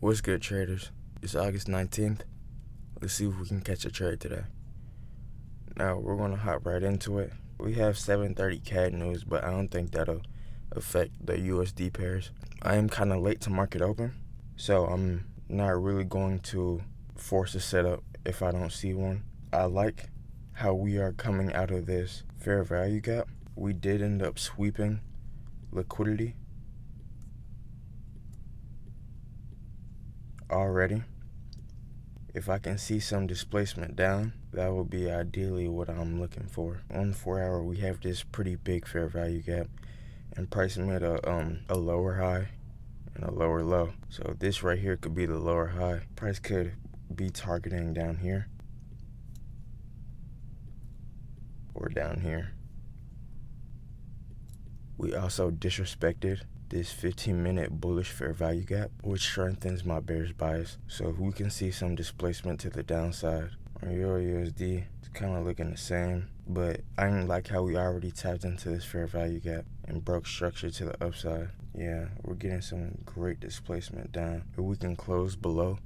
What's good, traders? It's August 19th. Let's see if we can catch a trade today. Now, we're going to hop right into it. We have 7:30 CAD news, but I don't think that'll affect the USD pairs. I am kind of late to market open, so I'm not really going to force a setup if I don't see one. I like how we are coming out of this fair value gap. We did end up sweeping liquidity already. If I can see some displacement down, that would be ideally what I'm looking for. On the 4 hour, we have this pretty big fair value gap, and price made a lower high and a lower low. So this right here could be the lower high. Price could be targeting down here or down here. We also disrespected this 15-minute bullish fair value gap, which strengthens my bearish bias. So if we can see some displacement to the downside on Euro USD, it's kind of looking the same, but I didn't like how we already tapped into this fair value gap and broke structure to the upside. Yeah, we're getting some great displacement down. If we can close below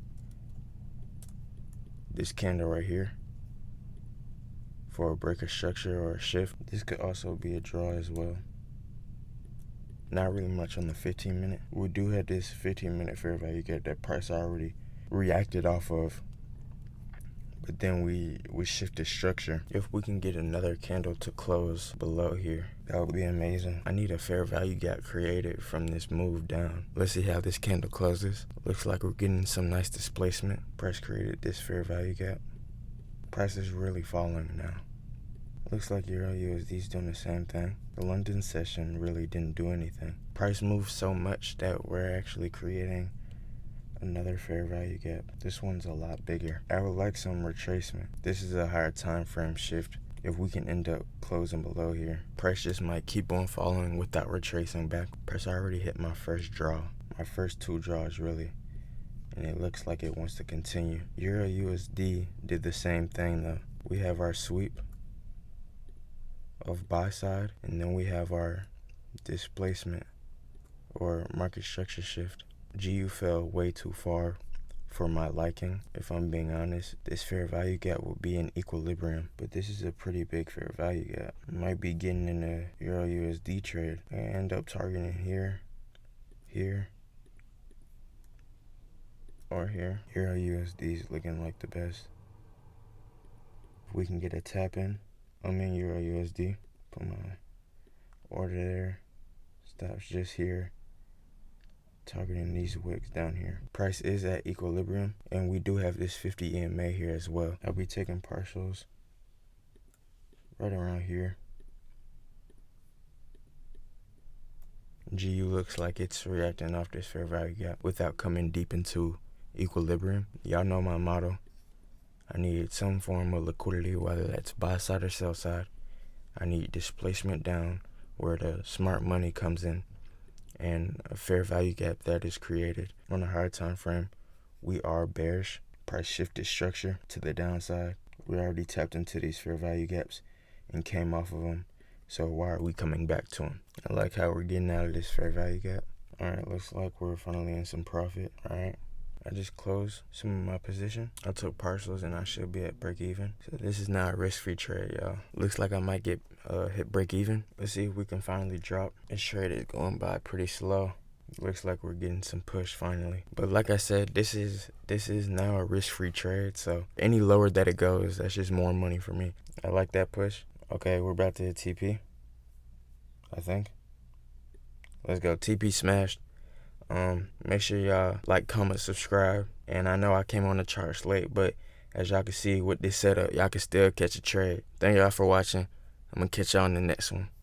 this candle right here for a break of structure or a shift, this could also be a draw as well. Not really much on the 15-minute. We do have this 15-minute fair value gap that price already reacted off of, but then we shifted structure. If we can get another candle to close below here, that would be amazing. I need a fair value gap created from this move down. Let's see how this candle closes. Looks like we're getting some nice displacement. Price created this fair value gap. Price is really falling now. Looks like Euro USD is doing the same thing. The London session really didn't do anything. Price moved so much that we're actually creating another fair value gap. This one's a lot bigger. I would like some retracement. This is a higher time frame shift. If we can end up closing below here, price just might keep on falling without retracing back. Price already hit my first draw. My first two draws really. And it looks like it wants to continue. Euro USD did the same thing though. We have our sweep of buy side, and then we have our displacement or market structure shift. GU fell way too far for my liking. If I'm being honest, this fair value gap will be in equilibrium, but this is a pretty big fair value gap. Might be getting in a Euro USD trade. I end up targeting here, or here. Euro USD is looking like the best. If we can get a tap in, I'm in Euro USD. Put my order there. Stops just here. Targeting these wicks down here. Price is at equilibrium, and we do have this 50 EMA here as well. I'll be taking partials right around here. GU looks like it's reacting off this fair value gap without coming deep into equilibrium. Y'all know my motto. I need some form of liquidity, whether that's buy side or sell side. I need displacement down where the smart money comes in, and a fair value gap that is created. On a higher time frame, we are bearish. Price shifted structure to the downside. We already tapped into these fair value gaps and came off of them. So why are we coming back to them? I like how we're getting out of this fair value gap. All right, looks like we're finally in some profit. All right. I just closed some of my position. I took partials and I should be at break even. So this is not a risk-free trade, y'all. Looks like I might get hit break even. Let's see if we can finally drop. This trade is going by pretty slow. Looks like we're getting some push finally. But like I said, this is now a risk-free trade. So any lower that it goes, that's just more money for me. I like that push. Okay, we're about to hit TP, I think. Let's go. TP smashed. Make sure y'all like, comment, subscribe. And I know I came on the charts late, but as y'all can see with this setup, y'all can still catch a trade. Thank y'all for watching. I'm gonna catch y'all on the next one.